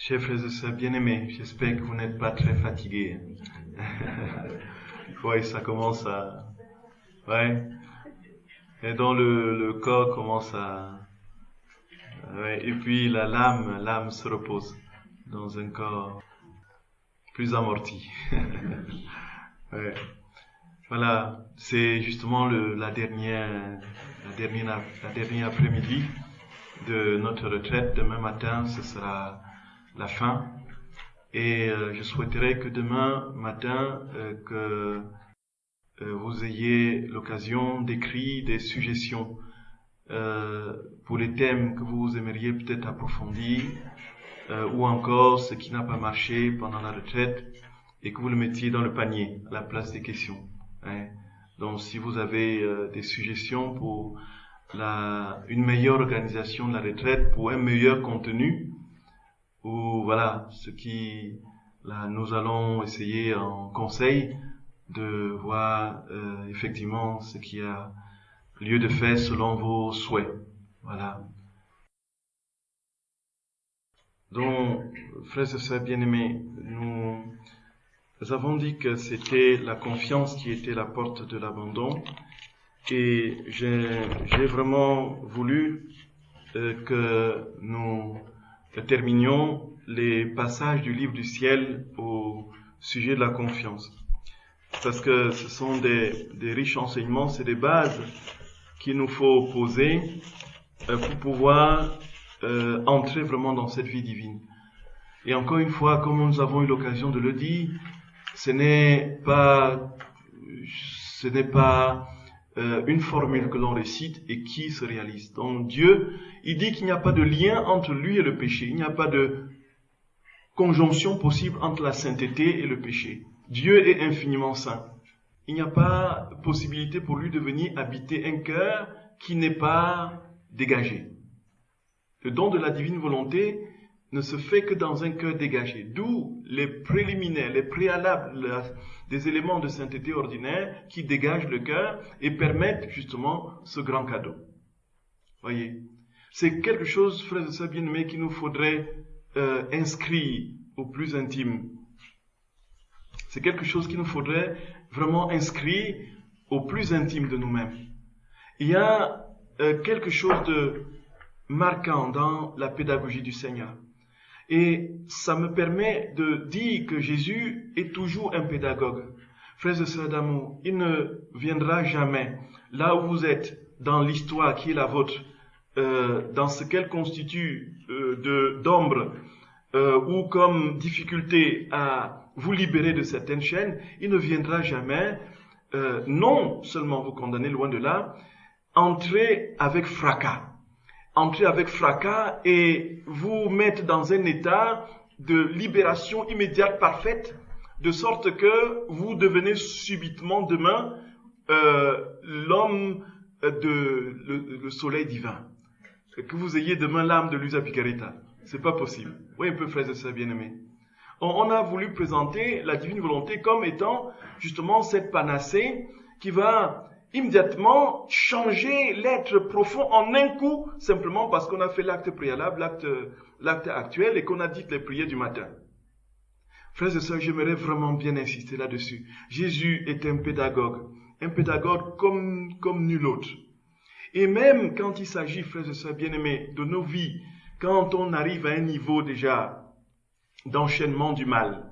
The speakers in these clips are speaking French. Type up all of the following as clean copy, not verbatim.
Chers frères et sœurs bien-aimés, j'espère que vous n'êtes pas très fatigués. Ouais, ça commence à... Ouais. Et donc le corps commence à... Ouais. Et puis l'âme se repose dans un corps plus amorti. Ouais. Voilà, c'est justement la dernière après-midi de notre retraite. Demain matin, ce sera la fin. Et je souhaiterais que demain matin, que vous ayez l'occasion d'écrire des suggestions pour les thèmes que vous aimeriez peut-être approfondir, ou encore ce qui n'a pas marché pendant la retraite, et que vous le mettiez dans le panier à la place des questions. Hein. Donc si vous avez des suggestions pour une meilleure organisation de la retraite, pour un meilleur contenu, ou voilà, nous allons essayer en conseil de voir effectivement ce qui a lieu de faire selon vos souhaits. Voilà. Donc, frères et sœurs bien-aimés, nous avons dit que c'était la confiance qui était la porte de l'abandon, et j'ai vraiment voulu que nous terminions les passages du livre du ciel au sujet de la confiance. Parce que ce sont des riches enseignements, c'est des bases qu'il nous faut poser pour pouvoir entrer vraiment dans cette vie divine. Et encore une fois, comme nous avons eu l'occasion de le dire, ce n'est pas une formule que l'on récite et qui se réalise. Donc Dieu, il dit qu'il n'y a pas de lien entre lui et le péché. Il n'y a pas de conjonction possible entre la sainteté et le péché. Dieu est infiniment saint. Il n'y a pas possibilité pour lui de venir habiter un cœur qui n'est pas dégagé. Le don de la divine volonté ne se fait que dans un cœur dégagé. D'où les préliminaires, les préalables des éléments de sainteté ordinaire qui dégagent le cœur et permettent justement ce grand cadeau. Voyez, c'est quelque chose, frères et sœurs bien-aimés, qu'il nous faudrait inscrire au plus intime. C'est quelque chose qu'il nous faudrait vraiment inscrire au plus intime de nous-mêmes. Il y a quelque chose de marquant dans la pédagogie du Seigneur. Et ça me permet de dire que Jésus est toujours un pédagogue. Frères et sœurs d'amour, il ne viendra jamais là où vous êtes, dans l'histoire qui est la vôtre, dans ce qu'elle constitue d'ombre ou comme difficulté à vous libérer de certaines chaînes, il ne viendra jamais, non seulement vous condamner, loin de là, entrer avec fracas et vous mettre dans un état de libération immédiate, parfaite, de sorte que vous devenez subitement demain l'homme le soleil divin. Que vous ayez demain l'âme de Luisa Picaretta. C'est pas possible. Oui, un peu, frères et sœurs bien-aimés. On a voulu présenter la divine volonté comme étant justement cette panacée qui va immédiatement changer l'être profond en un coup, simplement parce qu'on a fait l'acte préalable, l'acte actuel, et qu'on a dit les prières du matin. Frères et sœurs, j'aimerais vraiment bien insister là-dessus. Jésus est un pédagogue comme nul autre. Et même quand il s'agit, frères et sœurs bien-aimés, de nos vies, quand on arrive à un niveau déjà d'enchaînement du mal,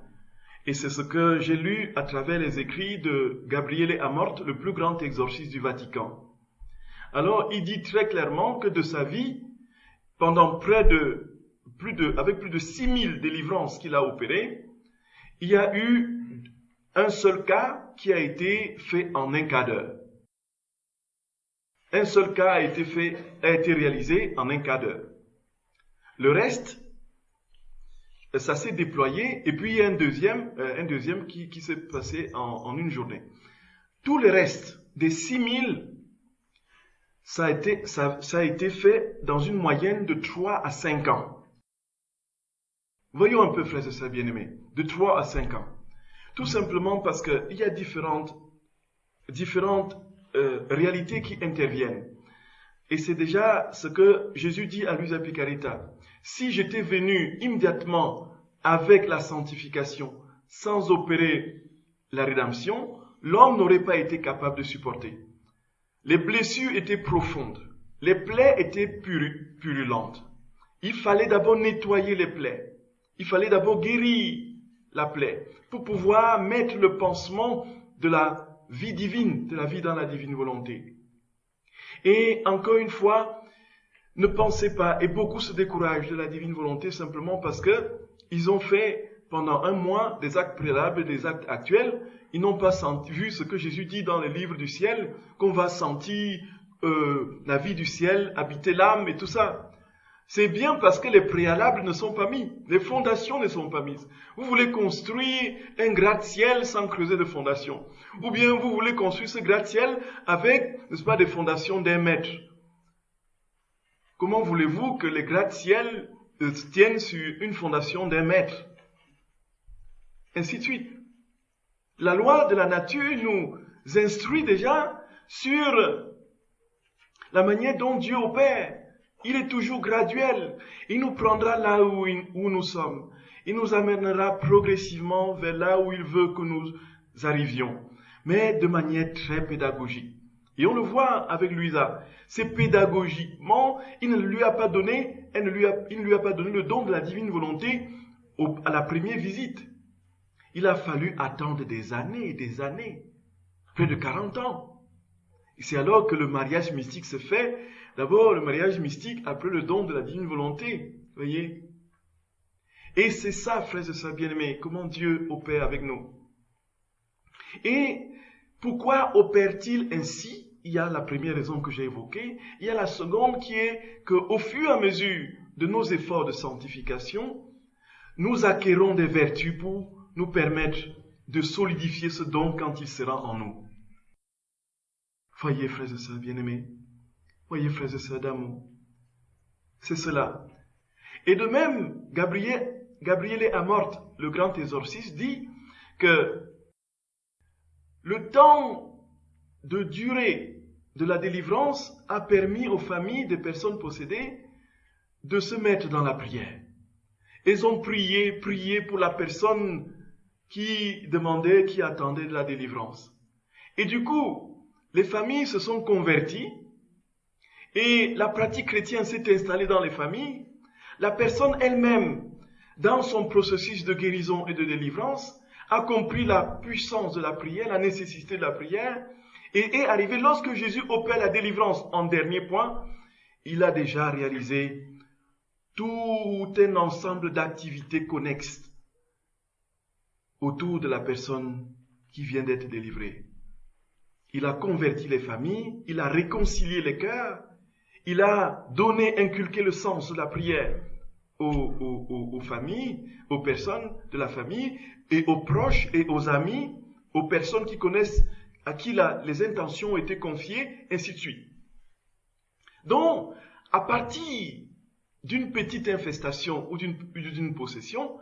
et c'est ce que j'ai lu à travers les écrits de Gabriele Amorth, le plus grand exorciste du Vatican. Alors, il dit très clairement que de sa vie, pendant avec plus de 6000 délivrances qu'il a opérées, il y a eu un seul cas qui a été fait en un quart d'heure. Un seul cas a été réalisé en un quart d'heure. Le reste, ça s'est déployé, et puis il y a un deuxième qui s'est passé en une journée. Tout le reste, des 6000, ça a été fait dans une moyenne de 3 à 5 ans. Voyons un peu, frères et sœurs bien-aimés, de 3 à 5 ans. Tout simplement parce qu'il y a différentes réalités qui interviennent. Et c'est déjà ce que Jésus dit à Luisa Picaretta. Si j'étais venu immédiatement avec la sanctification, sans opérer la rédemption, l'homme n'aurait pas été capable de supporter. Les blessures étaient profondes. Les plaies étaient purulentes. Il fallait d'abord nettoyer les plaies. Il fallait d'abord guérir la plaie pour pouvoir mettre le pansement de la vie divine, de la vie dans la divine volonté. Et encore une fois, ne pensez pas, et beaucoup se découragent de la divine volonté simplement parce que ils ont fait pendant un mois des actes préalables et des actes actuels. Ils n'ont pas vu ce que Jésus dit dans les livres du ciel, qu'on va sentir la vie du ciel, habiter l'âme et tout ça. C'est bien parce que les préalables ne sont pas mis, les fondations ne sont pas mises. Vous voulez construire un gratte-ciel sans creuser de fondation. Ou bien vous voulez construire ce gratte-ciel avec, n'est-ce pas, des fondations d'1 mètre. Comment voulez-vous que les gratte-ciel tiennent sur une fondation d'1 mètre? Ainsi de suite. La loi de la nature nous instruit déjà sur la manière dont Dieu opère. Il est toujours graduel. Il nous prendra là où nous sommes. Il nous amènera progressivement vers là où il veut que nous arrivions. Mais de manière très pédagogique. Et on le voit avec Luisa. C'est pédagogiquement, il ne lui a pas donné le don de la divine volonté à la première visite. Il a fallu attendre des années et des années. Près de 40 ans. Et c'est alors que le mariage mystique se fait. D'abord, le mariage mystique après le don de la divine volonté. Voyez? Et c'est ça, frères et sœurs bien-aimés, comment Dieu opère avec nous. Et pourquoi opère-t-il ainsi? Il y a la première raison que j'ai évoquée. Il y a la seconde qui est qu'au fur et à mesure de nos efforts de sanctification, nous acquérons des vertus pour nous permettre de solidifier ce don quand il sera en nous. Voyez, frères et sœurs bien-aimés. Voyez, frères et sœurs d'amour. C'est cela. Et de même, Gabriele Amorth, le grand exorciste, dit que le temps de durée de la délivrance a permis aux familles des personnes possédées de se mettre dans la prière. Elles ont prié pour la personne qui demandait, qui attendait de la délivrance. Et du coup, les familles se sont converties et la pratique chrétienne s'est installée dans les familles. La personne elle-même, dans son processus de guérison et de délivrance, a compris la puissance de la prière, la nécessité de la prière, et est arrivé, lorsque Jésus opère la délivrance en dernier point, il a déjà réalisé tout un ensemble d'activités connexes autour de la personne qui vient d'être délivrée. Il a converti les familles, il a réconcilié les cœurs, il a donné, inculqué le sens de la prière aux familles, aux personnes de la famille, et aux proches et aux amis, aux personnes qui connaissent, à qui les intentions ont été confiées, ainsi de suite. Donc, à partir d'une petite infestation ou d'une possession,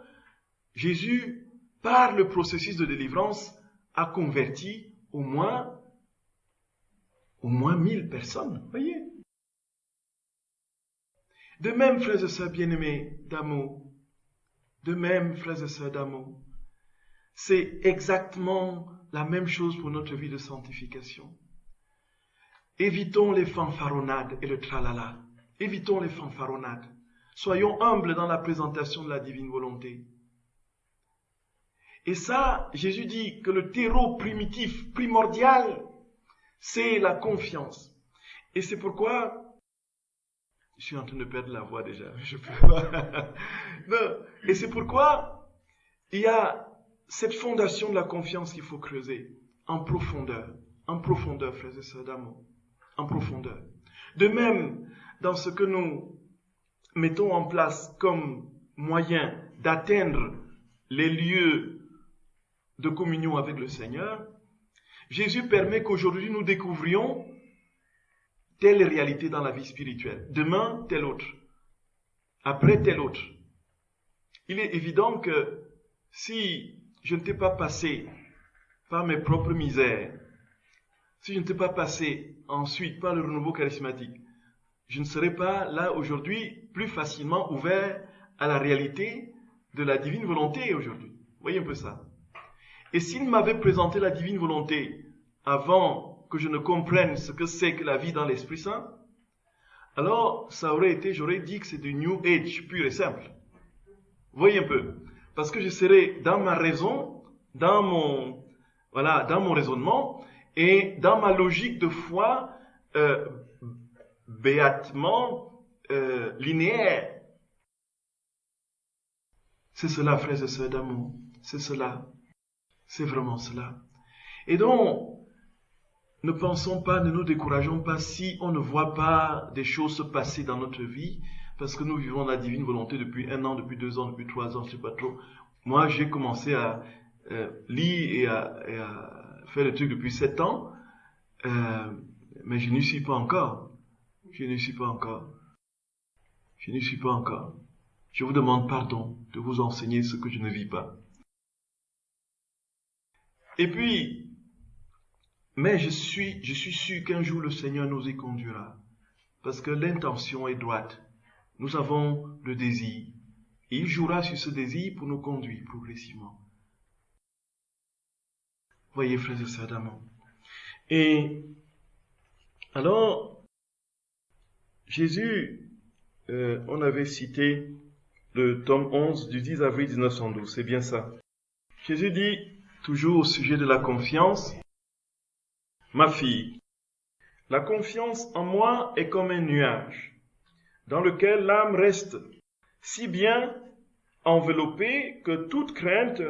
Jésus, par le processus de délivrance, a converti au moins 1000 personnes. Voyez? De même, frères et sœurs bien-aimés d'amour, c'est exactement la même chose pour notre vie de sanctification. Évitons les fanfaronnades et le tralala. Évitons les fanfaronnades. Soyons humbles dans la présentation de la divine volonté. Et ça, Jésus dit que le terreau primitif, primordial, c'est la confiance. Et c'est pourquoi, je suis en train de perdre la voix déjà. Non. Et c'est pourquoi il y a cette fondation de la confiance qu'il faut creuser en profondeur, frères et sœurs d'amour, en profondeur. De même, dans ce que nous mettons en place comme moyen d'atteindre les lieux de communion avec le Seigneur, Jésus permet qu'aujourd'hui nous découvrions telle réalité dans la vie spirituelle. Demain, telle autre. Après, telle autre. Il est évident que si je ne t'ai pas passé par mes propres misères, si je ne t'ai pas passé ensuite par le renouveau charismatique, je ne serais pas là aujourd'hui plus facilement ouvert à la réalité de la divine volonté aujourd'hui. Voyez un peu ça. Et s'il m'avait présenté la divine volonté avant que je ne comprenne ce que c'est que la vie dans l'Esprit Saint, alors ça aurait été, j'aurais dit que c'est du New Age pur et simple. Voyez un peu. Parce que je serais dans ma raison, dans mon raisonnement et dans ma logique de foi béatement linéaire. C'est cela, frères et sœurs d'amour. C'est cela. C'est vraiment cela. Et donc, ne pensons pas, ne nous décourageons pas si on ne voit pas des choses se passer dans notre vie, parce que nous vivons la divine volonté depuis 1 an, depuis 2 ans, depuis 3 ans, je ne sais pas trop. Moi, j'ai commencé à lire et à faire le truc depuis 7 ans, mais je n'y suis pas encore. Je n'y suis pas encore. Je n'y suis pas encore. Je vous demande pardon de vous enseigner ce que je ne vis pas. Et puis, mais je suis sûr qu'un jour le Seigneur nous y conduira. Parce que l'intention est droite. Nous avons le désir. Et il jouera sur ce désir pour nous conduire progressivement. Voyez, frères et sœurs d'amour. Et alors, Jésus, on avait cité le tome 11 du 10 avril 1912, c'est bien ça. Jésus dit, toujours au sujet de la confiance, « Ma fille, la confiance en moi est comme un nuage, dans lequel l'âme reste si bien enveloppée que toute crainte,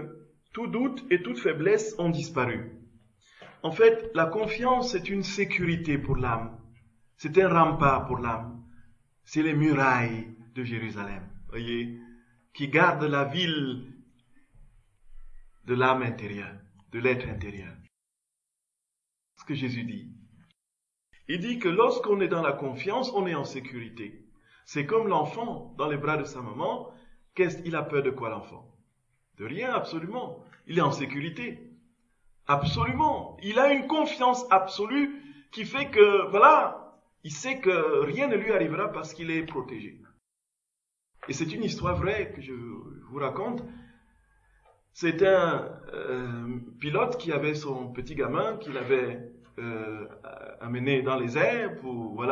tout doute et toute faiblesse ont disparu. » En fait, la confiance est une sécurité pour l'âme. C'est un rempart pour l'âme. C'est les murailles de Jérusalem, voyez, qui gardent la ville de l'âme intérieure, de l'être intérieur. Ce que Jésus dit. Il dit que lorsqu'on est dans la confiance, on est en sécurité. C'est comme l'enfant dans les bras de sa maman. Qu'est-ce qu'il a peur de quoi, l'enfant? De rien, absolument. Il est en sécurité. Absolument. Il a une confiance absolue qui fait que, voilà, il sait que rien ne lui arrivera parce qu'il est protégé. Et c'est une histoire vraie que je vous raconte. C'est un pilote qui avait son petit gamin qu'il avait amené dans les airs pour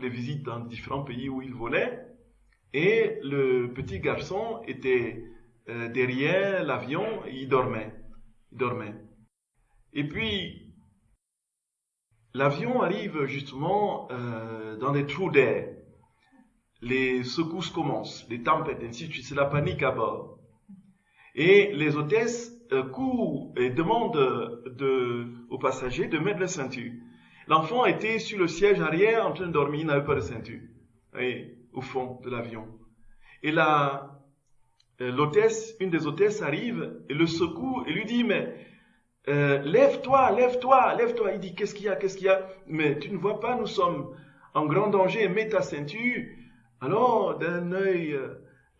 des visites dans différents pays où il volait. Et le petit garçon était derrière l'avion et il dormait. Et puis, l'avion arrive justement dans des trous d'air. Les secousses commencent, les tempêtes, ainsi de suite. C'est la panique à bord. Et les hôtesses courent et demandent aux passagers de mettre la ceinture. L'enfant était sur le siège arrière en train de dormir, il n'avait pas de ceinture. Voyez, au fond de l'avion. Et l'hôtesse, une des hôtesses arrive et le secoue et lui dit, mais lève-toi. Il dit, qu'est-ce qu'il y a? Mais tu ne vois pas, nous sommes en grand danger, mets ta ceinture. Alors, d'un œil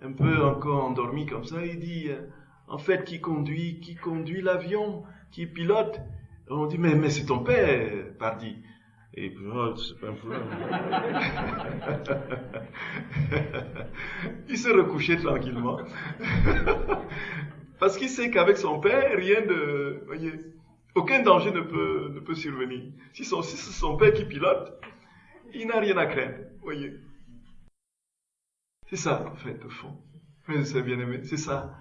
un peu encore endormi comme ça, il dit, en fait, qui conduit l'avion, qui pilote? On dit, mais c'est ton père, pardi. Et puis, c'est pas un problème. Il s'est recouché tranquillement. Parce qu'il sait qu'avec son père, voyez, aucun danger ne peut survenir. Si c'est son père qui pilote, il n'a rien à craindre, voyez. C'est ça, en fait, au fond. C'est bien aimé, c'est ça.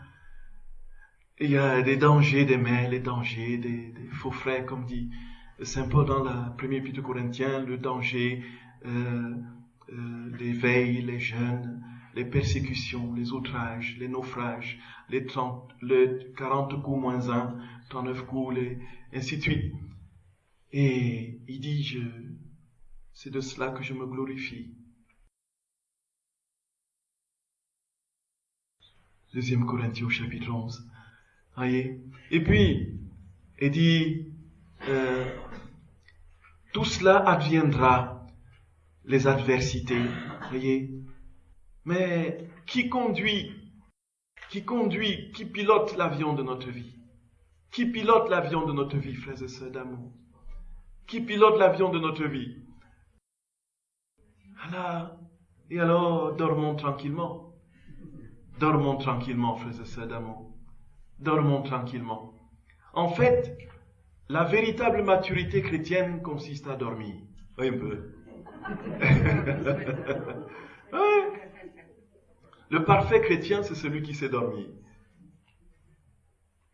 Il y a des dangers des mers, les dangers des faux frères, comme dit Saint Paul dans la première épître aux Corinthiens, le danger, les veilles, les jeûnes, les persécutions, les outrages, les naufrages, les 40 coups moins 1, 39 coups, ainsi de suite. Et il dit, c'est de cela que je me glorifie. 2 Corinthiens au chapitre 11. Voyez. Et puis, il dit, tout cela adviendra, les adversités, voyez. Mais qui pilote l'avion de notre vie? Qui pilote l'avion de notre vie, frères et sœurs d'amour? Qui pilote l'avion de notre vie? Et alors, dormons tranquillement. Dormons tranquillement, frères et sœurs d'amour. Dormons tranquillement. En fait, la véritable maturité chrétienne consiste à dormir. Oui, un peu. Ouais. Le parfait chrétien, c'est celui qui sait dormir.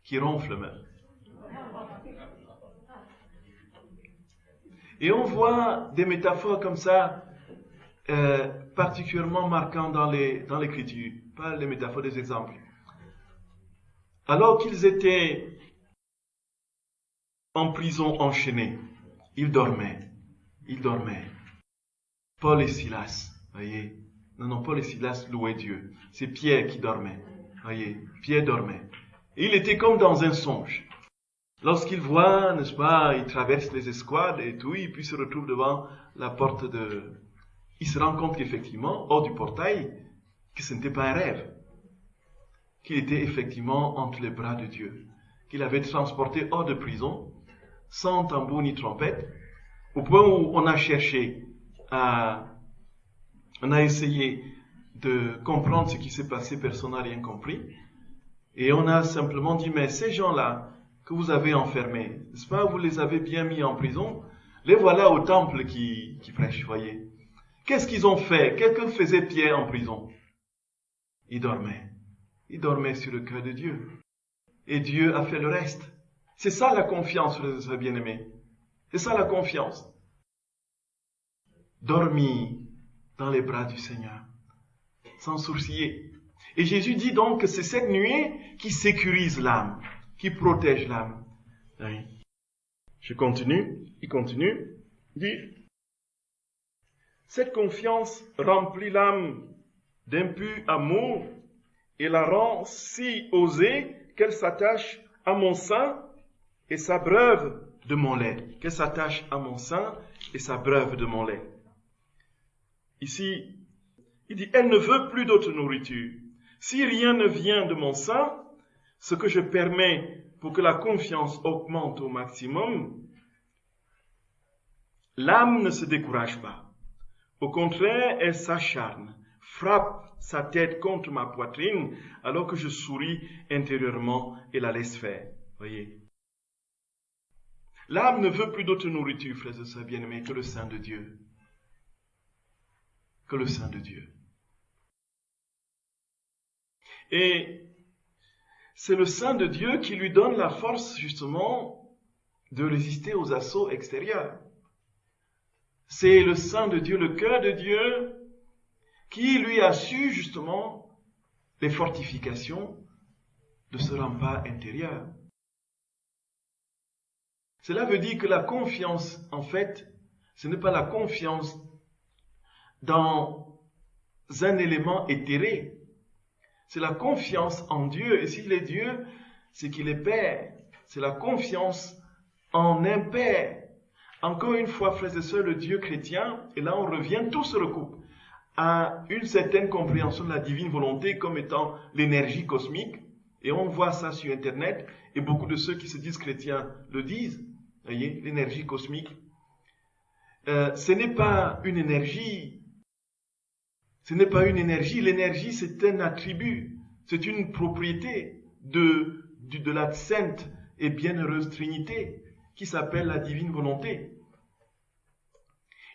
Qui ronfle même. Et on voit des métaphores comme ça, particulièrement marquantes dans l'écriture. Pas les métaphores, des exemples. Alors qu'ils étaient en prison enchaînés, ils dormaient. Paul et Silas, voyez. Non, Paul et Silas louaient Dieu. C'est Pierre qui dormait. Voyez, Pierre dormait. Et il était comme dans un songe. Lorsqu'il voit, n'est-ce pas, il traverse les escouades et tout, et puis se retrouve devant la porte de... Il se rend compte qu'effectivement, hors du portail, que ce n'était pas un rêve. Qu'il était effectivement entre les bras de Dieu. Qu'il avait été transporté hors de prison, sans tambour ni trompette, au point où on a cherché on a essayé de comprendre ce qui s'est passé, personne n'a rien compris. Et on a simplement dit, mais ces gens-là que vous avez enfermés, n'est-ce pas, vous les avez bien mis en prison, les voilà au temple qui prêchent, voyez. Qu'est-ce qu'ils ont fait? Qu'est-ce que faisait Pierre en prison? Il dormait. Il dormait sur le cœur de Dieu. Et Dieu a fait le reste. C'est ça la confiance, frères et bien-aimés. C'est ça la confiance. Dormir dans les bras du Seigneur, sans sourciller. Et Jésus dit donc que c'est cette nuée qui sécurise l'âme, qui protège l'âme. Oui. Il continue, il dit, cette confiance remplit l'âme d'un pur amour et la rend si osée qu'elle s'attache à mon sein et s'abreuve de mon lait. Qu'elle s'attache à mon sein et s'abreuve de mon lait. Ici, il dit, elle ne veut plus d'autre nourriture. Si rien ne vient de mon sein, ce que je permets pour que la confiance augmente au maximum, l'âme ne se décourage pas. Au contraire, elle s'acharne, frappe sa tête contre ma poitrine, alors que je souris intérieurement et la laisse faire. Voyez. L'âme ne veut plus d'autre nourriture, frères et sœurs bien-aimés, que le sein de Dieu. Que le sein de Dieu. Et c'est le sein de Dieu qui lui donne la force, justement, de résister aux assauts extérieurs. C'est le sein de Dieu, le cœur de Dieu, qui lui a su, justement, les fortifications de ce rempart intérieur. Cela veut dire que la confiance, en fait, ce n'est pas la confiance dans un élément éthéré. C'est la confiance en Dieu. Et s'il est Dieu, c'est qu'il est Père. C'est la confiance en un Père. Encore une fois, frères et sœurs, le Dieu chrétien, et là on revient, tout se recoupe, à une certaine compréhension de la divine volonté comme étant l'énergie cosmique. Et on voit ça sur Internet, et beaucoup de ceux qui se disent chrétiens le disent. Voyez, l'énergie cosmique. Ce n'est pas une énergie. Ce n'est pas une énergie. L'énergie, c'est un attribut. C'est une propriété de la sainte et bienheureuse Trinité qui s'appelle la divine volonté.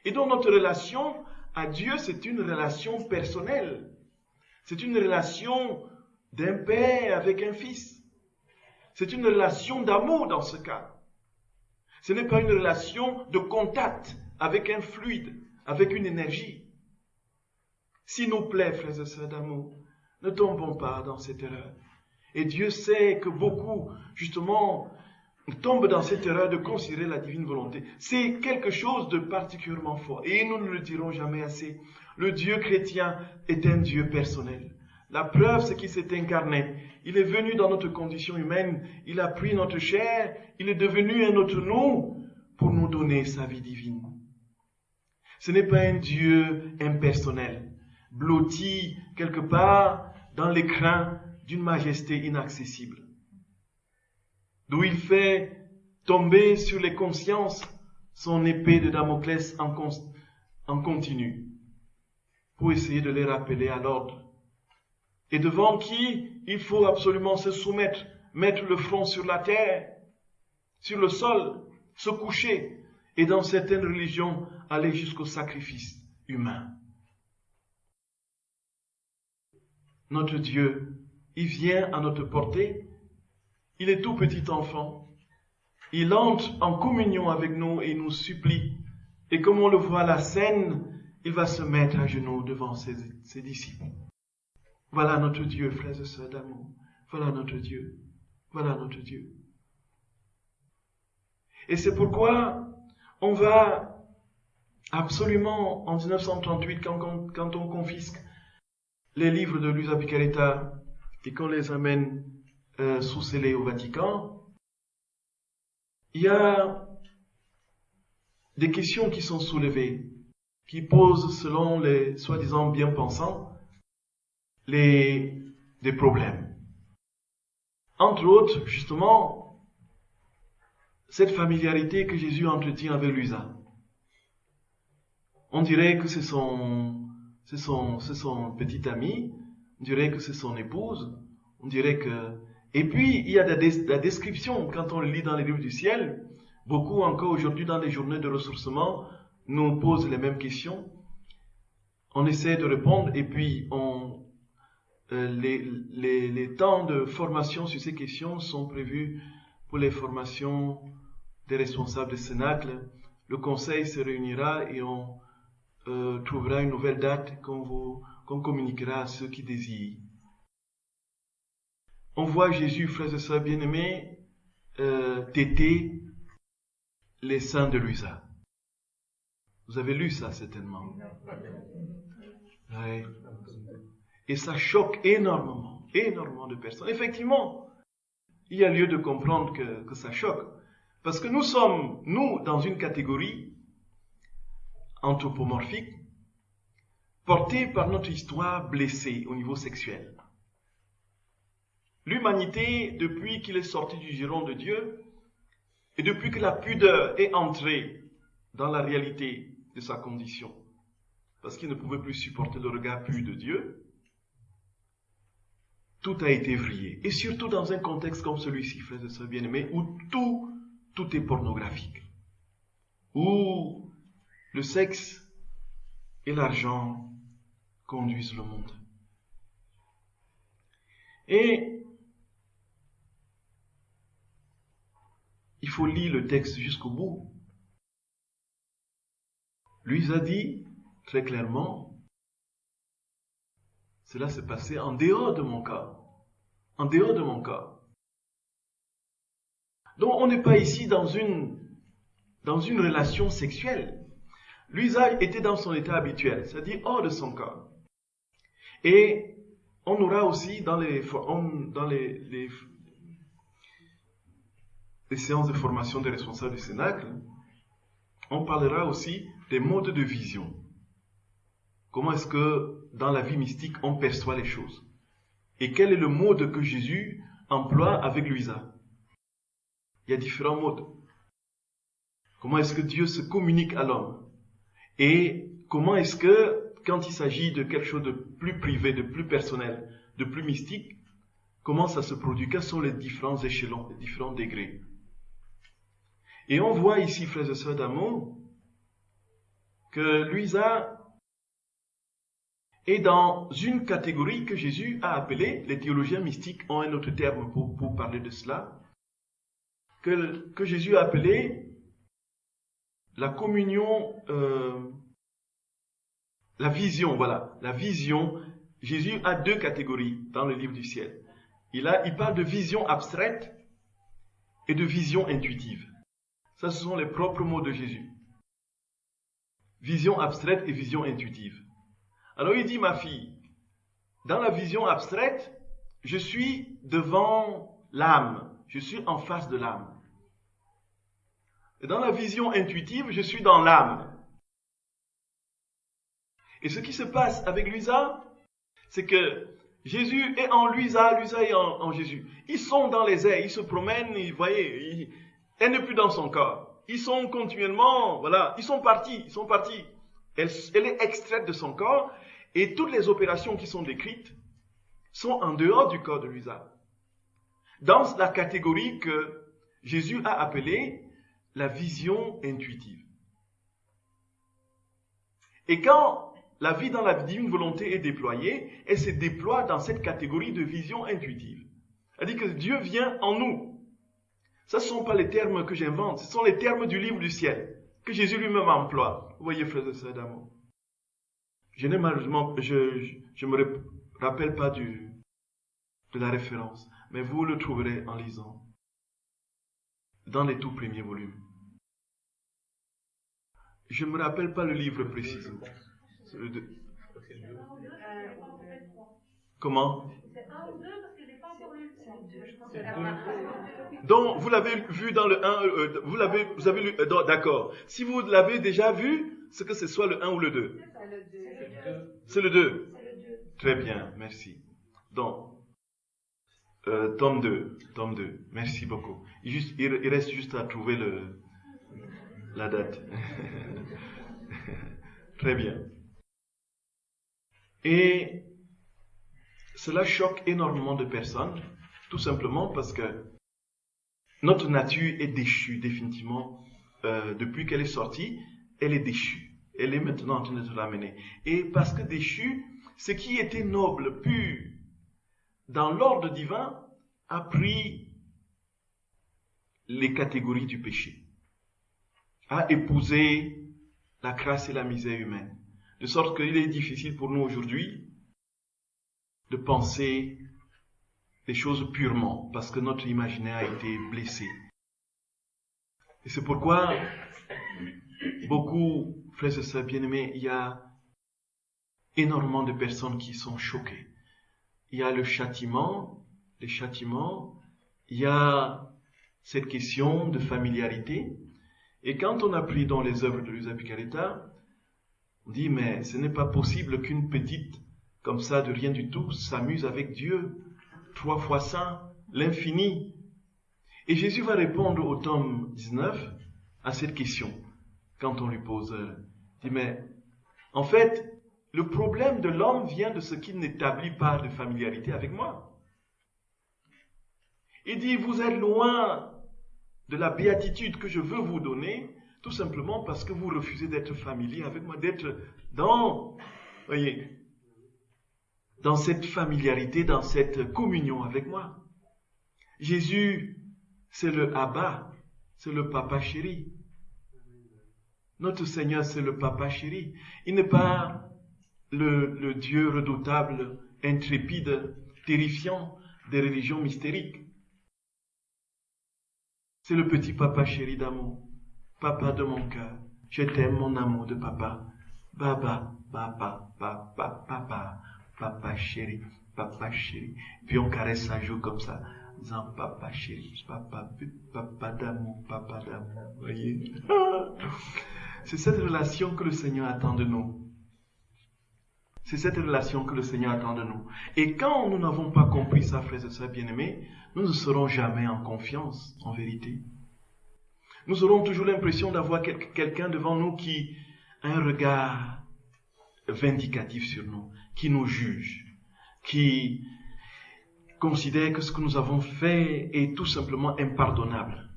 Et donc notre relation à Dieu, c'est une relation personnelle. C'est une relation d'un père avec un fils. C'est une relation d'amour dans ce cas. Ce n'est pas une relation de contact avec un fluide, avec une énergie. S'il nous plaît, frères et sœurs d'amour, ne tombons pas dans cette erreur. Et Dieu sait que beaucoup, justement, tombent dans cette erreur de considérer la divine volonté. C'est quelque chose de particulièrement fort. Et nous ne le dirons jamais assez. Le Dieu chrétien est un Dieu personnel. La preuve, c'est qu'il s'est incarné. Il est venu dans notre condition humaine. Il a pris notre chair. Il est devenu un autre nous pour nous donner sa vie divine. Ce n'est pas un Dieu impersonnel, blotti quelque part dans l'écrin d'une majesté inaccessible, d'où il fait tomber sur les consciences son épée de Damoclès en continu. pour essayer de les rappeler à l'ordre. Et devant qui il faut absolument se soumettre, mettre le front sur la terre, sur le sol, se coucher, et dans certaines religions, aller jusqu'au sacrifice humain. Notre Dieu, il vient à notre portée, il est tout petit enfant, il entre en communion avec nous et nous supplie. Et comme on le voit à la scène, il va se mettre à genoux devant ses disciples. Voilà notre Dieu, frères et sœurs d'amour. Voilà notre Dieu. Voilà notre Dieu. Et c'est pourquoi on va absolument, en 1938, quand on confisque les livres de Luisa Piccarreta et qu'on les amène sous scellés au Vatican, il y a des questions qui sont soulevées, qui posent, selon les soi-disant bien-pensants, des problèmes. Entre autres, justement, cette familiarité que Jésus entretient avec Luisa. On dirait que c'est son petit ami, on dirait que c'est son épouse, on dirait que... Et puis, il y a la description, quand on le lit dans les livres du ciel, beaucoup encore aujourd'hui dans les journées de ressourcement nous posent les mêmes questions. On essaie de répondre et puis les temps de formation sur ces questions sont prévus pour les formations des responsables des cénacles. Le conseil se réunira et on trouvera une nouvelle date qu'on communiquera à ceux qui désirent. On voit Jésus, frères et sœurs bien-aimés, téter les seins de Luisa. Vous avez lu ça certainement. Ouais. Et ça choque énormément de personnes. Effectivement, il y a lieu de comprendre que ça choque. Parce que nous sommes, dans une catégorie anthropomorphique, portés par notre histoire blessée au niveau sexuel. L'humanité, depuis qu'il est sorti du giron de Dieu, et depuis que la pudeur est entrée dans la réalité de sa condition, parce qu'il ne pouvait plus supporter le regard pur de Dieu, tout a été vrillé. Et surtout dans un contexte comme celui-ci, frères et sœurs bien-aimés, où tout est pornographique, où le sexe et l'argent conduisent le monde. Et il faut lire le texte jusqu'au bout. Luisa dit très clairement, cela s'est passé en dehors de mon cas. En dehors de mon cas. Donc on n'est pas ici dans une relation sexuelle. Luisa était dans son état habituel, c'est-à-dire hors de son corps. Et on aura aussi dans les séances de formation des responsables du Cénacle, on parlera aussi des modes de vision. Comment est-ce que dans la vie mystique on perçoit les choses? Et quel est le mode que Jésus emploie avec Luisa? Il y a différents modes. Comment est-ce que Dieu se communique à l'homme? Et comment est-ce que, quand il s'agit de quelque chose de plus privé, de plus personnel, de plus mystique, comment ça se produit? Quels sont les différents échelons, les différents degrés? Et on voit ici, frères et sœurs d'amour, que Luisa est dans une catégorie que Jésus a appelée, les théologiens mystiques ont un autre terme pour parler de cela, que Jésus a appelé la communion, la vision, voilà, la vision. Jésus a deux catégories dans le livre du ciel. Il parle de vision abstraite et de vision intuitive. Ça, ce sont les propres mots de Jésus. Vision abstraite et vision intuitive. Alors il dit, ma fille, dans la vision abstraite, je suis devant l'âme, je suis en face de l'âme. Et dans la vision intuitive, je suis dans l'âme. Et ce qui se passe avec Luisa, c'est que Jésus est en Luisa, Luisa est en Jésus. Ils sont dans les airs, ils se promènent, vous voyez, elle n'est plus dans son corps. Ils sont continuellement, voilà, ils sont partis. Elle est extraite de son corps Et toutes les opérations qui sont décrites sont en dehors du corps de l'usage, dans la catégorie que Jésus a appelée la vision intuitive. Et quand la vie dans la divine volonté est déployée, elle se déploie dans cette catégorie de vision intuitive. C'est-à-dire que Dieu vient en nous. Ce ne sont pas les termes que j'invente, ce sont les termes du livre du ciel, que Jésus lui-même emploie. Vous voyez, frères et sœurs d'amour. Je n'ai malheureusement, je me rappelle pas de la référence, mais vous le trouverez en lisant dans les tout premiers volumes. Je ne me rappelle pas le livre précisément. C'est le 2. Comment? C'est 1 ou 2 parce que je n'ai pas encore lu le 2. Donc, vous l'avez vu dans le 1, vous avez lu, d'accord. Si vous l'avez déjà vu, c'est que ce soit le 1 ou le 2. C'est le 2. Très bien, merci. Donc, tome 2. Merci beaucoup. Il reste juste à trouver la date. Très bien. Et cela choque énormément de personnes, tout simplement parce que notre nature est déchue définitivement. Depuis qu'elle est sortie, elle est déchue. Elle est maintenant en train de se ramener. Et parce que déchue, ce qui était noble, pur, dans l'ordre divin, a pris les catégories du péché, a épousé la crasse et la misère humaine. De sorte qu'il est difficile pour nous aujourd'hui de penser les choses purement, parce que notre imaginaire a été blessé. Et c'est pourquoi beaucoup, frères et sœurs bien-aimés, il y a énormément de personnes qui sont choquées. Il y a les châtiments, il y a cette question de familiarité. Et quand on a pris dans les œuvres de Luisa Picaretta, on dit, mais ce n'est pas possible qu'une petite, comme ça, de rien du tout, s'amuse avec Dieu, 3 fois saint, l'infini. Et Jésus va répondre au tome 19 à cette question, quand on lui pose, il dit, mais en fait, le problème de l'homme vient de ce qu'il n'établit pas de familiarité avec moi. Il dit, vous êtes loin de la béatitude que je veux vous donner, tout simplement parce que vous refusez d'être familier avec moi, d'être dans cette familiarité, dans cette communion avec moi. Jésus, c'est le Abba, c'est le Papa chéri. Notre Seigneur, c'est le Papa chéri. Il n'est pas le Dieu redoutable, intrépide, terrifiant des religions mystériques. C'est le petit Papa chéri d'amour. Papa de mon cœur, je t'aime mon amour de papa. Baba, papa, papa, papa, papa chéri, papa chéri. Puis on caresse sa joue comme ça, en disant papa chéri, papa d'amour, papa d'amour. Voyez? C'est cette relation que le Seigneur attend de nous. C'est cette relation que le Seigneur attend de nous. Et quand nous n'avons pas compris ça, frères et sœurs bien-aimés, nous ne serons jamais en confiance, en vérité. Nous aurons toujours l'impression d'avoir quelqu'un devant nous qui a un regard vindicatif sur nous, qui nous juge, qui considère que ce que nous avons fait est tout simplement impardonnable.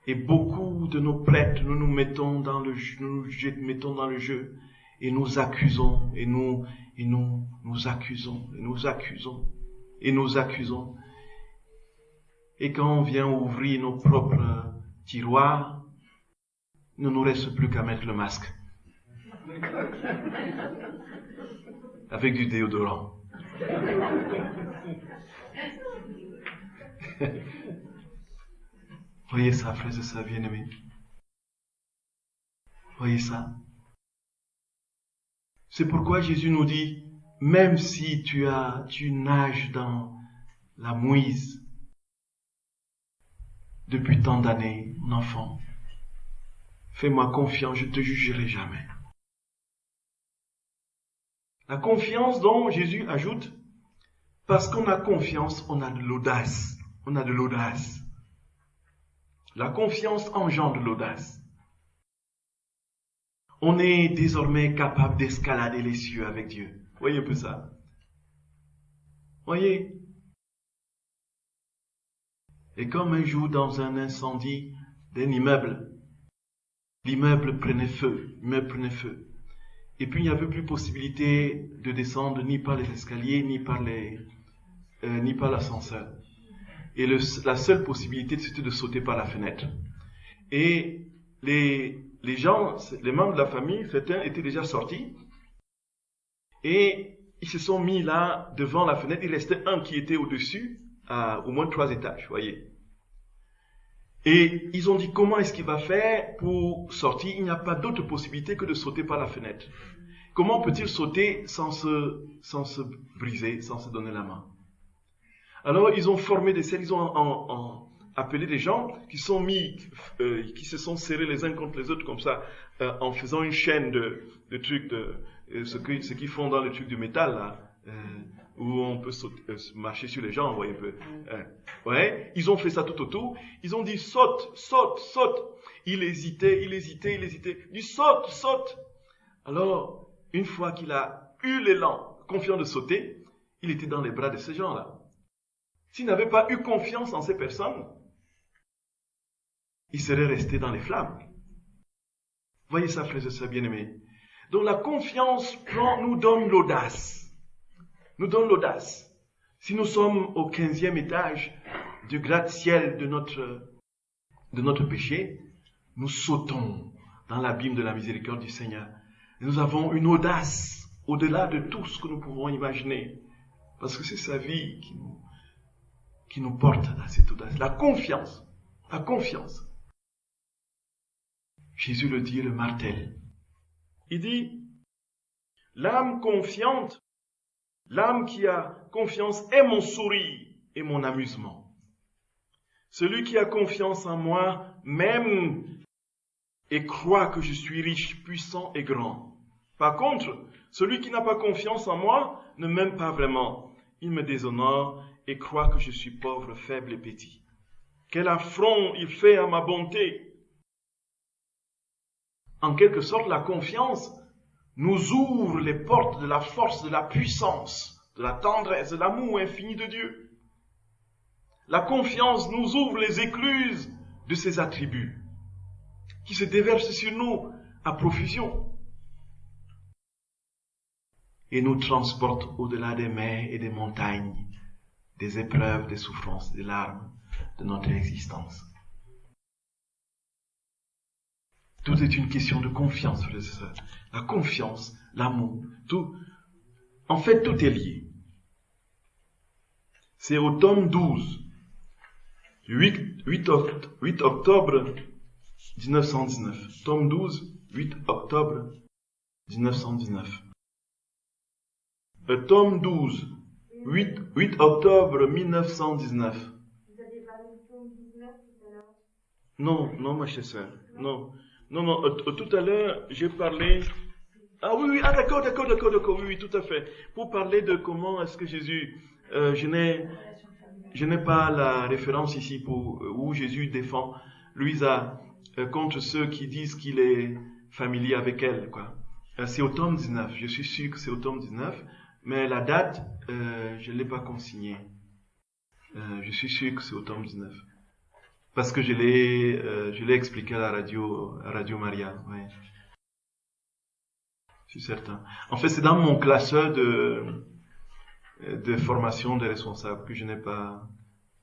Et beaucoup de nos prêtres, nous mettons dans le jeu et nous accusons, et nous accusons. Et quand on vient ouvrir nos propres tiroirs, il ne nous reste plus qu'à mettre le masque. Avec du déodorant. Voyez ça, frères et sœurs bien-aimés. Voyez ça. C'est pourquoi Jésus nous dit, même si tu nages dans la mouise depuis tant d'années, mon enfant, fais-moi confiance, je ne te jugerai jamais. La confiance dont Jésus ajoute, parce qu'on a confiance, on a de l'audace. On a de l'audace. La confiance engendre l'audace. On est désormais capable d'escalader les cieux avec Dieu. Voyez un peu ça. Voyez. Et comme un jour dans un incendie d'un immeuble, l'immeuble prenait feu, Et puis il n'y avait plus possibilité de descendre ni par les escaliers, ni par l'ascenseur. Et la seule possibilité, c'était de sauter par la fenêtre. Et les gens, les membres de la famille, certains étaient déjà sortis. Et ils se sont mis là, devant la fenêtre. Il restait un qui était au-dessus, à au moins 3 étages, voyez. Et ils ont dit, comment est-ce qu'il va faire pour sortir? Il n'y a pas d'autre possibilité que de sauter par la fenêtre. Comment peut-il sauter sans se briser, sans se donner la main? Alors, ils ont formé des cercles, ils ont appelé des gens qui se sont serrés les uns contre les autres comme ça, en faisant une chaîne de trucs, ce qu'ils font dans le truc du métal, là, où on peut marcher sur les gens, vous voyez un peu. Ouais, ils ont fait ça tout autour. Ils ont dit, saute, saute, saute. Il hésitait. Il dit, saute, saute. Alors, une fois qu'il a eu l'élan, confiant de sauter, il était dans les bras de ces gens-là. S'il n'avait pas eu confiance en ces personnes, il serait resté dans les flammes. Voyez ça, frères et sœurs bien-aimés. Donc la confiance nous donne l'audace. Nous donne l'audace. Si nous sommes au 15e étage du gratte-ciel de notre péché, nous sautons dans l'abîme de la miséricorde du Seigneur. Et nous avons une audace au-delà de tout ce que nous pouvons imaginer. Parce que c'est sa vie qui nous porte à cette audace. La confiance. La confiance. Jésus le dit, le martèle. Il dit, l'âme confiante, l'âme qui a confiance est mon sourire et mon amusement. Celui qui a confiance en moi m'aime et croit que je suis riche, puissant et grand. Par contre, celui qui n'a pas confiance en moi ne m'aime pas vraiment. Il me déshonore et croit que je suis pauvre, faible et petit. Quel affront il fait à ma bonté! En quelque sorte, la confiance nous ouvre les portes de la force, de la puissance, de la tendresse, de l'amour infini de Dieu. La confiance nous ouvre les écluses de ses attributs, qui se déversent sur nous à profusion, et nous transporte au-delà des mers et des montagnes, des épreuves, des souffrances, des larmes de notre existence. Tout est une question de confiance, frères et sœurs. La confiance, l'amour, tout. En fait, tout est lié. C'est au tome 12, 8 octobre 1919. Tome 12, 8 octobre 1919. Tome 12, 8 octobre 1919. Vous avez parlé du tome 19 tout à l'heure? Non, ma chère sœur. Non, tout à l'heure, j'ai parlé... Ah oui, d'accord, oui, tout à fait. Pour parler de comment est-ce que Jésus... je n'ai pas la référence ici où Jésus défend Louisa contre ceux qui disent qu'il est familier avec elle, quoi. C'est au tome 19, je suis sûr que c'est au tome 19, mais la date, je ne l'ai pas consignée. Je suis sûr que c'est au tome 19. Parce que je l'ai expliqué à la Radio Maria, oui. Je suis certain. En fait, c'est dans mon classeur de formation des responsables que je n'ai pas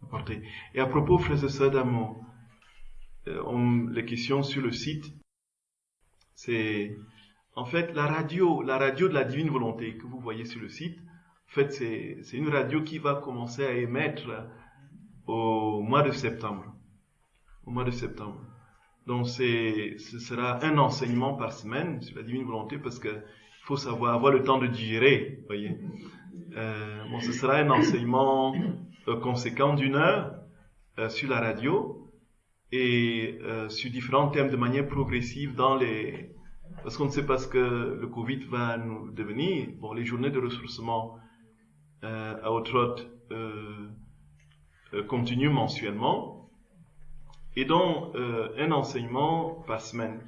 apporté. Et à propos, frères et sœurs d'amour, les questions sur le site, c'est en fait la radio de la divine volonté que vous voyez sur le site. En fait, c'est une radio qui va commencer à émettre au mois de septembre. Donc ce sera un enseignement par semaine sur la divine volonté parce que il faut avoir le temps de digérer, voyez. Ce sera un enseignement conséquent d'1 heure sur la radio et sur différents thèmes de manière progressive parce qu'on ne sait pas ce que le Covid va nous devenir. Bon, les journées de ressourcement à Haute-Rotte continuent mensuellement. Et donc, un enseignement par semaine.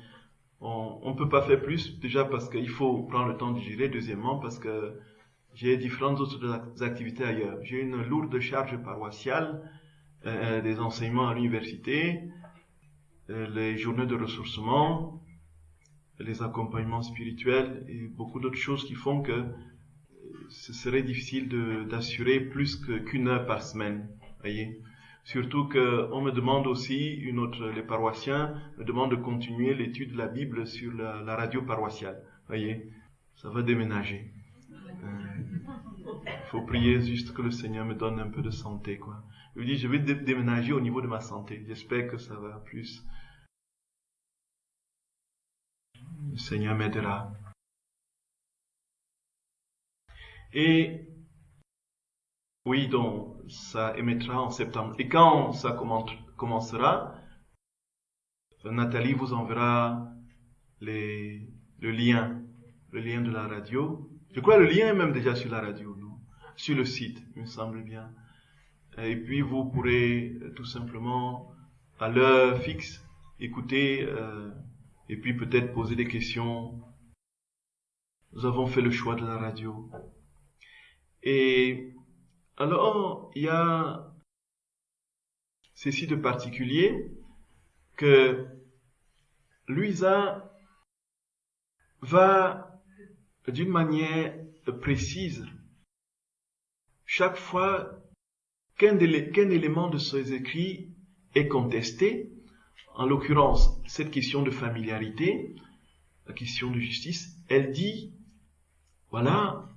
On ne peut pas faire plus, déjà parce qu'il faut prendre le temps de digérer, deuxièmement parce que j'ai différentes autres activités ailleurs. J'ai une lourde charge paroissiale, des enseignements à l'université, les journées de ressourcement, les accompagnements spirituels et beaucoup d'autres choses qui font que ce serait difficile d'assurer plus qu'une heure par semaine. Voyez. Surtout qu'on me demande aussi, les paroissiens me demandent de continuer l'étude de la Bible sur la radio paroissiale. Voyez, ça va déménager. Il faut prier juste que le Seigneur me donne un peu de santé, quoi. Je lui dis, je vais déménager au niveau de ma santé. J'espère que ça va plus. Le Seigneur m'aidera. Et oui, donc ça émettra en septembre. Et quand ça commencera, Nathalie vous enverra le lien de la radio. Je crois que le lien est même déjà sur la radio, non? Sur le site, il me semble bien. Et puis vous pourrez tout simplement, à l'heure fixe, écouter et puis peut-être poser des questions. Nous avons fait le choix de la radio. Et alors, il y a ceci de particulier que Louisa va d'une manière précise, chaque fois qu'un élément de ses écrits est contesté, en l'occurrence cette question de familiarité, la question de justice, elle dit, voilà,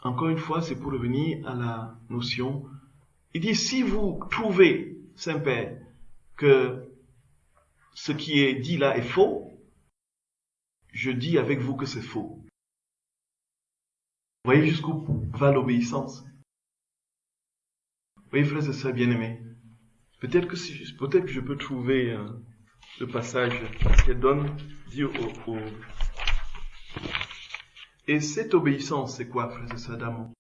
encore une fois, c'est pour revenir à la notion, il dit, si vous trouvez, Saint-Père, que ce qui est dit là est faux, je dis avec vous que c'est faux. Vous voyez jusqu'où va l'obéissance. Vous voyez, frères et sœurs bien-aimés, peut-être que je peux trouver le passage qu'elle donne, dit Et cette obéissance, c'est quoi, frères et sœurs d'amour?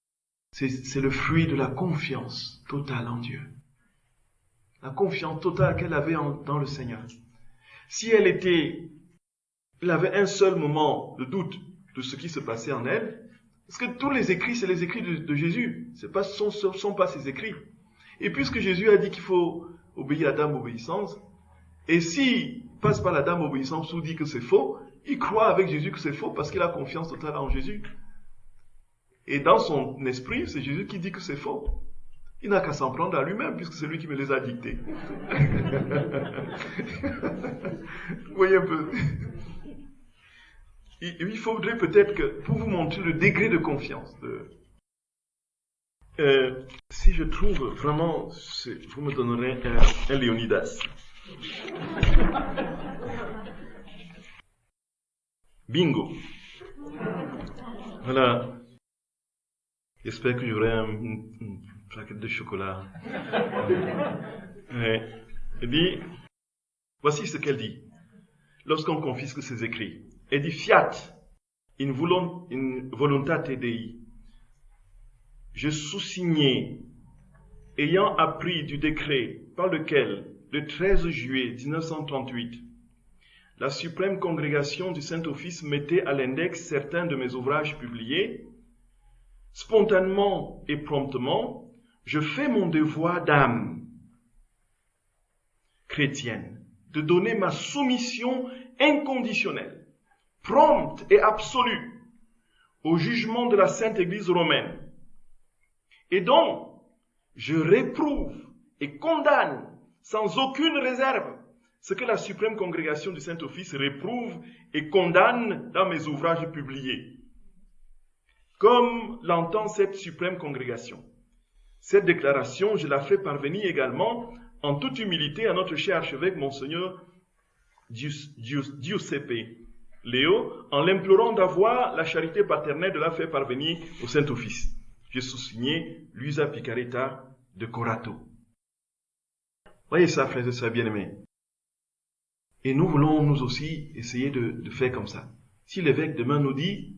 C'est le fruit de la confiance totale en Dieu. La confiance totale qu'elle avait dans le Seigneur. Si elle avait un seul moment de doute de ce qui se passait en elle, parce que tous les écrits, c'est les écrits de Jésus. Ce sont pas ses écrits. Et puisque Jésus a dit qu'il faut obéir à la dame obéissance, et s'il passe par la dame obéissance ou dit que c'est faux, il croit avec Jésus que c'est faux parce qu'il a confiance totale en Jésus. Et dans son esprit, c'est Jésus qui dit que c'est faux. Il n'a qu'à s'en prendre à lui-même puisque c'est lui qui me les a dictés. Vous voyez un peu. Il faudrait peut-être que, pour vous montrer le degré de confiance, si je trouve vraiment, vous me donnerez un Léonidas. Bingo. Voilà. J'espère que j'aurai une plaquette de chocolat. Elle dit, voici ce qu'elle dit. Lorsqu'on confisque ses écrits. Elle dit, fiat in voluntate Dei. Je sous-signais, ayant appris du décret par lequel, le 13 juillet 1938, la suprême congrégation du Saint-Office mettait à l'index certains de mes ouvrages publiés, spontanément et promptement, je fais mon devoir d'âme chrétienne de donner ma soumission inconditionnelle, prompte et absolue au jugement de la Sainte Église romaine. Et donc, je réprouve et condamne sans aucune réserve ce que la suprême congrégation du Saint-Office réprouve et condamne dans mes ouvrages publiés. Comme l'entend cette suprême congrégation. Cette déclaration, je la fais parvenir également en toute humilité à notre cher archevêque, Monseigneur Giuseppe Léo, en l'implorant d'avoir la charité paternelle de la faire parvenir au Saint-Office. J'ai sous-signé Luisa Picaretta de Corato. Voyez ça, frères et sœurs bien-aimés. Et nous voulons, nous aussi, essayer de faire comme ça. Si l'évêque demain nous dit,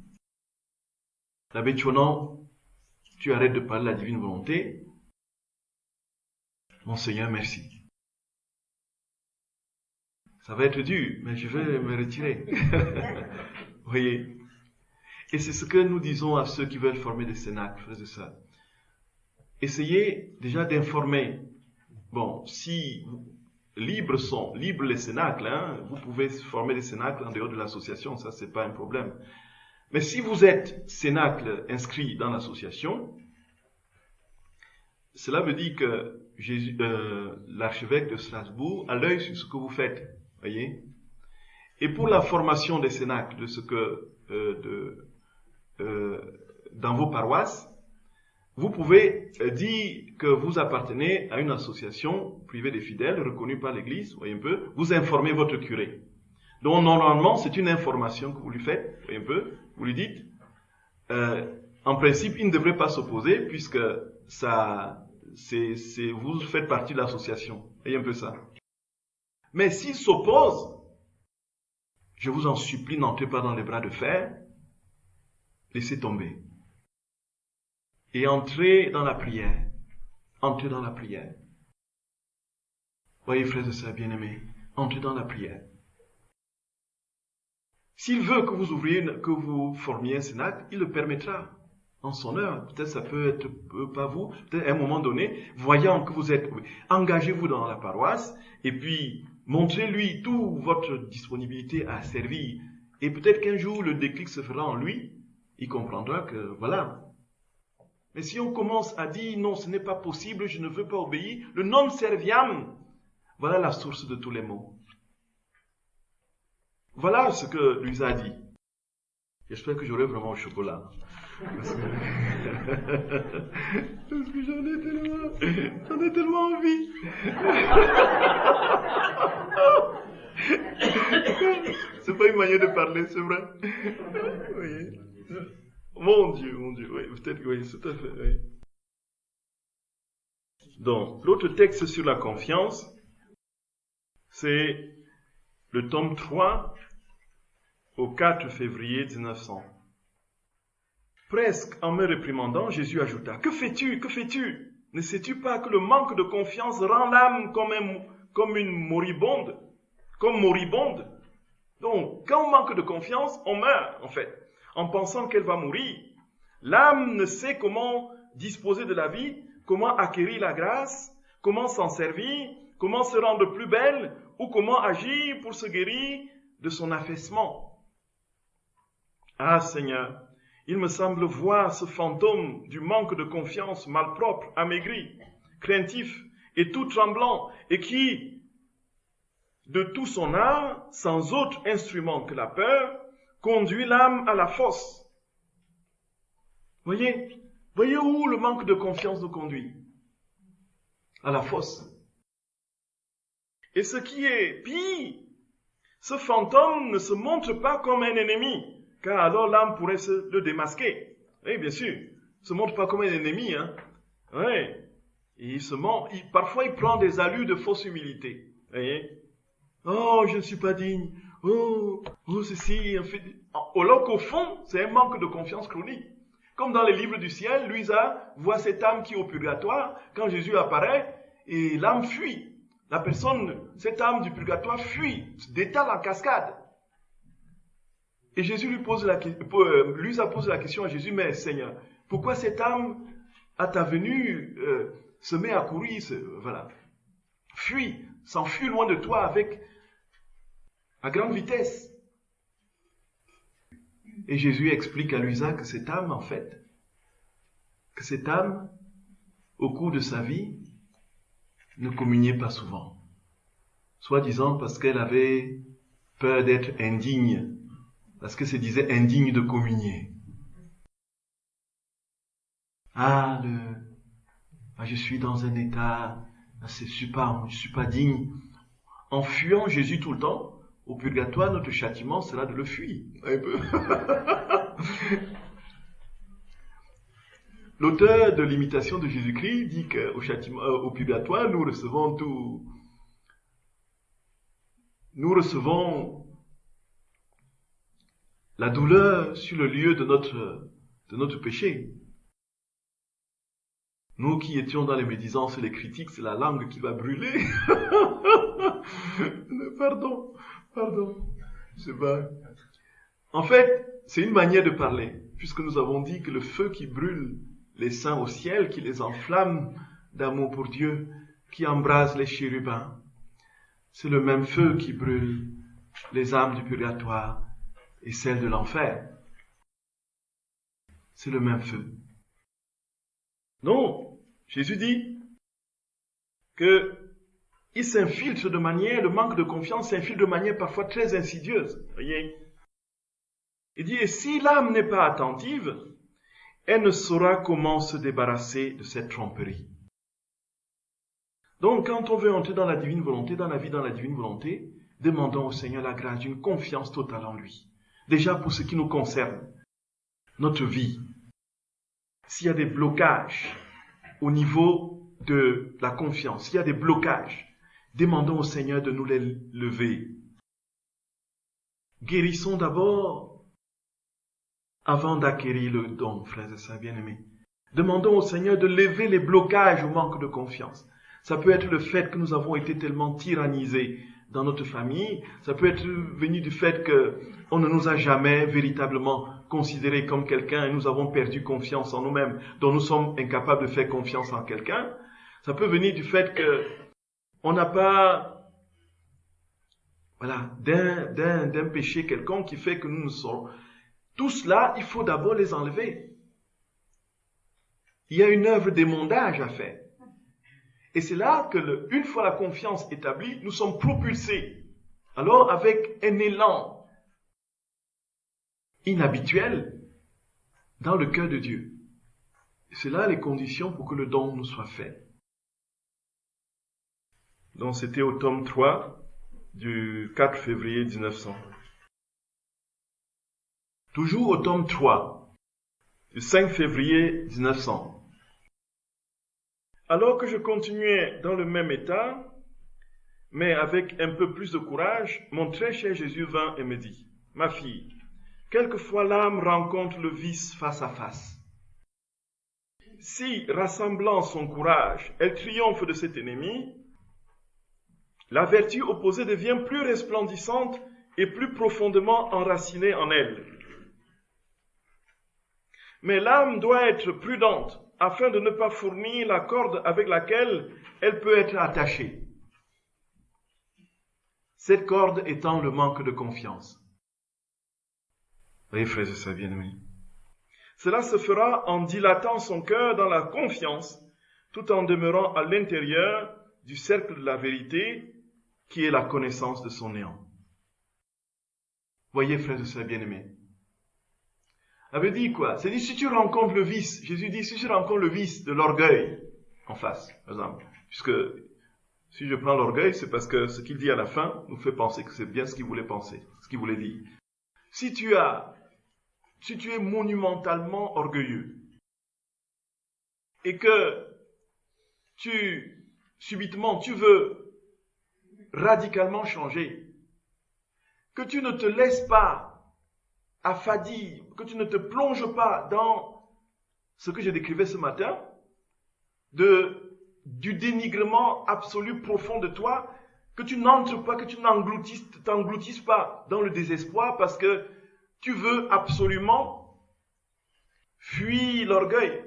l'abbé Chonan, tu arrêtes de parler de la divine volonté, Monseigneur, merci. Ça va être dur, mais je vais me retirer. Voyez. Et c'est ce que nous disons à ceux qui veulent former des cénacles, frères et sœurs. Essayez déjà d'informer. Bon, si libres les cénacles, hein, vous pouvez former des cénacles en dehors de l'association, ça c'est pas un problème. Mais si vous êtes cénacle inscrit dans l'association, cela veut dire que l'archevêque de Strasbourg a l'œil sur ce que vous faites, voyez. Et pour la formation des cénacles, de ce que dans vos paroisses, vous pouvez dire que vous appartenez à une association privée des fidèles reconnue par l'Église, voyez un peu. Vous informez votre curé. Donc normalement, c'est une information que vous lui faites, voyez un peu. Vous lui dites, en principe, il ne devrait pas s'opposer puisque vous faites partie de l'association. Voyez un peu ça. Mais s'il s'oppose, je vous en supplie, n'entrez pas dans les bras de fer, laissez tomber. Et entrez dans la prière. Entrez dans la prière. Voyez, frères et sœurs bien-aimés, entrez dans la prière. S'il veut que vous formiez un cénacle, il le permettra en son heure. Peut-être ça peut être pas vous, peut-être à un moment donné, voyant que vous êtes, engagez-vous dans la paroisse, et puis montrez-lui toute votre disponibilité à servir. Et peut-être qu'un jour, le déclic se fera en lui, il comprendra que, voilà. Mais si on commence à dire, non, ce n'est pas possible, je ne veux pas obéir, le non serviam, voilà la source de tous les maux. Voilà ce que Luisa a dit. J'espère que j'aurai vraiment au chocolat. Parce que j'en ai tellement envie. C'est pas une manière de parler, c'est vrai. Oui. Mon Dieu, oui, peut-être que oui, tout à fait, oui. Donc, l'autre texte sur la confiance, c'est le tome 3 au 4 février 1900. Presque en me réprimandant, Jésus ajouta, « Que fais-tu? Que fais-tu? Ne sais-tu pas que le manque de confiance rend l'âme comme une moribonde? Comme moribonde? Donc, quand on manque de confiance, on meurt, en fait, en pensant qu'elle va mourir. L'âme ne sait comment disposer de la vie, comment acquérir la grâce, comment s'en servir, comment se rendre plus belle, ou comment agir pour se guérir de son affaissement. Ah Seigneur, il me semble voir ce fantôme du manque de confiance malpropre, amaigri, craintif et tout tremblant, et qui, de tout son art, sans autre instrument que la peur, conduit l'âme à la fosse. Voyez où le manque de confiance nous conduit? À la fosse. Et ce qui est pire, ce fantôme ne se montre pas comme un ennemi, car alors l'âme pourrait le démasquer. Oui, bien sûr, il ne se montre pas comme un ennemi, hein. Oui. Et parfois il prend des allures de fausse humilité. Voyez? Oh, je ne suis pas digne. Oh, ceci. En fait, alors qu'au fond, c'est un manque de confiance chronique. Comme dans les livres du ciel, Luisa voit cette âme qui est au purgatoire. Quand Jésus apparaît, et l'âme fuit. Cette âme du purgatoire fuit, se détale en cascade. Et Luisa pose la question à Jésus, mais Seigneur, pourquoi cette âme, à ta venue, se met à courir, fuit, s'enfuit loin de toi à grande vitesse? Et Jésus explique à Luisa que cette âme, au cours de sa vie, ne communiait pas souvent. Soi-disant parce qu'elle avait peur d'être indigne, parce que se disait indigne de communier. Je suis dans un état, je suis pas digne. En fuyant Jésus tout le temps, au purgatoire, notre châtiment sera de le fuir. Un peu. L'auteur de l'imitation de Jésus-Christ dit qu'au purgatoire, nous recevons la douleur sur le lieu de notre péché. Nous qui étions dans les médisances et les critiques, c'est la langue qui va brûler. Pardon. C'est pas. En fait, c'est une manière de parler, puisque nous avons dit que le feu qui brûle les saints au ciel, qui les enflamme d'amour pour Dieu, qui embrase les chérubins, c'est le même feu qui brûle les âmes du purgatoire et celles de l'enfer. C'est le même feu. Donc, Jésus dit que il s'infiltre de manière, le manque de confiance s'infiltre de manière parfois très insidieuse. Voyez? Il dit, et si l'âme n'est pas attentive, elle ne saura comment se débarrasser de cette tromperie. Donc, quand on veut entrer dans la divine volonté, dans la vie dans la divine volonté, demandons au Seigneur la grâce d'une confiance totale en lui. Déjà pour ce qui nous concerne, notre vie. S'il y a des blocages au niveau de la confiance, s'il y a des blocages, demandons au Seigneur de nous les lever. Guérissons d'abord avant d'acquérir le don, frères et sœurs bien-aimés. Demandons au Seigneur de lever les blocages au manque de confiance. Ça peut être le fait que nous avons été tellement tyrannisés dans notre famille. Ça peut être venu du fait qu'on ne nous a jamais véritablement considérés comme quelqu'un et nous avons perdu confiance en nous-mêmes, dont nous sommes incapables de faire confiance en quelqu'un. Ça peut venir du fait qu'on n'a pas, d'un péché quelconque qui fait que nous ne sommes. Tout cela, il faut d'abord les enlever. Il y a une œuvre d'émondage à faire. Et c'est là que, une fois la confiance établie, nous sommes propulsés. Alors, avec un élan inhabituel dans le cœur de Dieu. C'est là les conditions pour que le don nous soit fait. Donc, c'était au tome 3 du 4 février 1900. Toujours au tome 3 du 5 février 1900. Alors que je continuais dans le même état, mais avec un peu plus de courage, mon très cher Jésus vint et me dit, « Ma fille, quelquefois l'âme rencontre le vice face à face. Si, rassemblant son courage, elle triomphe de cet ennemi, la vertu opposée devient plus resplendissante et plus profondément enracinée en elle. Mais l'âme doit être prudente afin de ne pas fournir la corde avec laquelle elle peut être attachée. Cette corde étant le manque de confiance. » Vous voyez, frères et sœurs bien-aimés. Cela se fera en dilatant son cœur dans la confiance, tout en demeurant à l'intérieur du cercle de la vérité, qui est la connaissance de son néant. Voyez, frères et sœurs bien-aimés. Ça veut dire quoi? C'est dit, si tu rencontres le vice, Jésus dit, si tu rencontres le vice de l'orgueil en face, par exemple, puisque si je prends l'orgueil, c'est parce que ce qu'il dit à la fin nous fait penser que c'est bien ce qu'il voulait penser, ce qu'il voulait dire. Si tu es monumentalement orgueilleux et que subitement, tu veux radicalement changer, que tu ne te laisses pas affadir, que tu ne te plonges pas dans ce que je décrivais ce matin, du dénigrement absolu profond de toi, que tu n'entres pas, que tu t'engloutisses pas dans le désespoir parce que tu veux absolument fuir l'orgueil.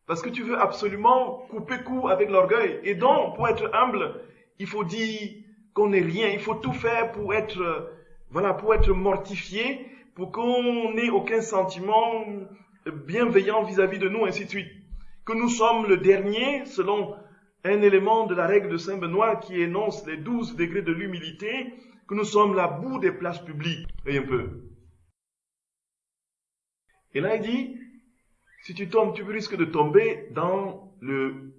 Parce que tu veux absolument couper coup avec l'orgueil. Et donc, pour être humble, il faut dire qu'on n'est rien. Il faut tout faire pour être mortifié, pour qu'on n'ait aucun sentiment bienveillant vis-à-vis de nous, ainsi de suite. Que nous sommes le dernier, selon un élément de la règle de Saint Benoît qui énonce les 12 degrés de l'humilité, que nous sommes la boue des places publiques. Voyez un peu. Et là, il dit, si tu tombes, tu risques de tomber dans le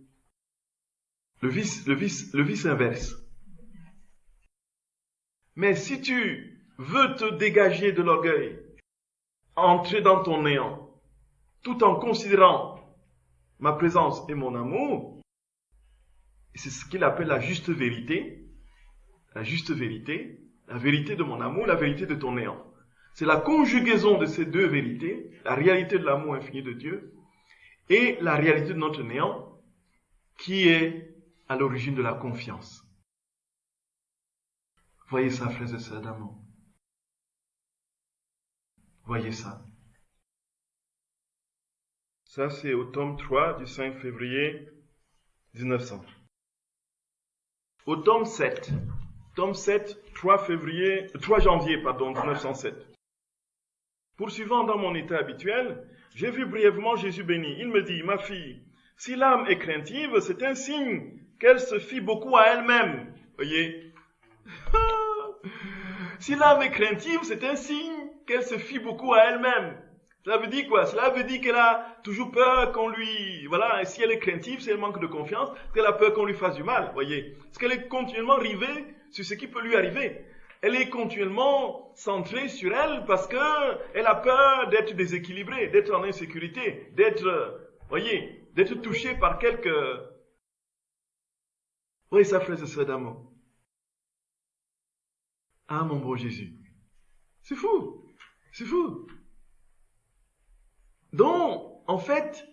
vice inverse. Mais si tu veux te dégager de l'orgueil, entrer dans ton néant, tout en considérant ma présence et mon amour, c'est ce qu'il appelle la juste vérité, la vérité de mon amour, la vérité de ton néant. C'est la conjugaison de ces deux vérités, la réalité de l'amour infini de Dieu et la réalité de notre néant, qui est à l'origine de la confiance. Voyez ça, frères et sœurs d'amour. Voyez ça. Ça, c'est au tome 3 du 5 février 1900. Au tome 7, 3 janvier 1907. Poursuivant dans mon état habituel, j'ai vu brièvement Jésus béni. Il me dit, ma fille, si l'âme est craintive, c'est un signe qu'elle se fie beaucoup à elle-même. Voyez? Si l'âme est craintive, c'est un signe qu'elle se fie beaucoup à elle-même. Cela veut dire quoi? Cela veut dire qu'elle a toujours peur qu'on lui... Voilà, et si elle est craintive, si elle manque de confiance, c'est qu'elle a peur qu'on lui fasse du mal, voyez. Parce qu'elle est continuellement rivée sur ce qui peut lui arriver. Elle est continuellement centrée sur elle parce qu'elle a peur d'être déséquilibrée, d'être en insécurité, d'être, voyez, d'être touchée par quelque... Oui, ça, frères et sœurs d'amour. Ah, mon beau Jésus. C'est fou. C'est fou. Donc, en fait,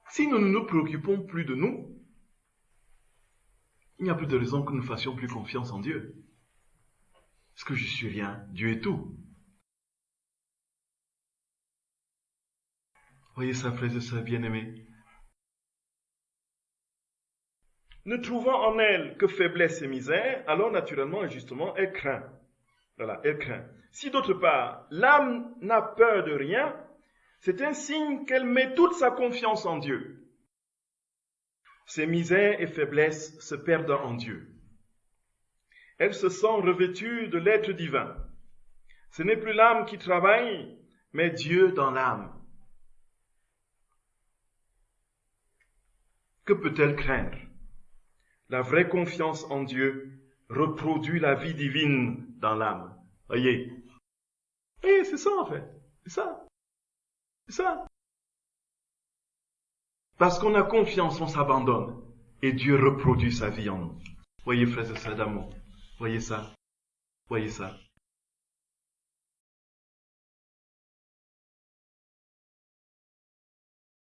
si nous ne nous préoccupons plus de nous, il n'y a plus de raison que nous fassions plus confiance en Dieu. Parce que je suis rien, Dieu est tout. Voyez ça, frères et sœurs bien-aimés. Ne trouvant en elle que faiblesse et misère, alors naturellement et justement, elle craint. Voilà, elle craint. Si d'autre part, l'âme n'a peur de rien, c'est un signe qu'elle met toute sa confiance en Dieu. Ses misères et faiblesses se perdent en Dieu. Elle se sent revêtue de l'être divin. Ce n'est plus l'âme qui travaille, mais Dieu dans l'âme. Que peut-elle craindre? La vraie confiance en Dieu reproduit la vie divine dans l'âme. Voyez? Et c'est ça en fait. C'est ça. C'est ça. Parce qu'on a confiance, on s'abandonne. Et Dieu reproduit sa vie en nous. Voyez, frères et sœurs d'amour. Voyez ça. Voyez ça.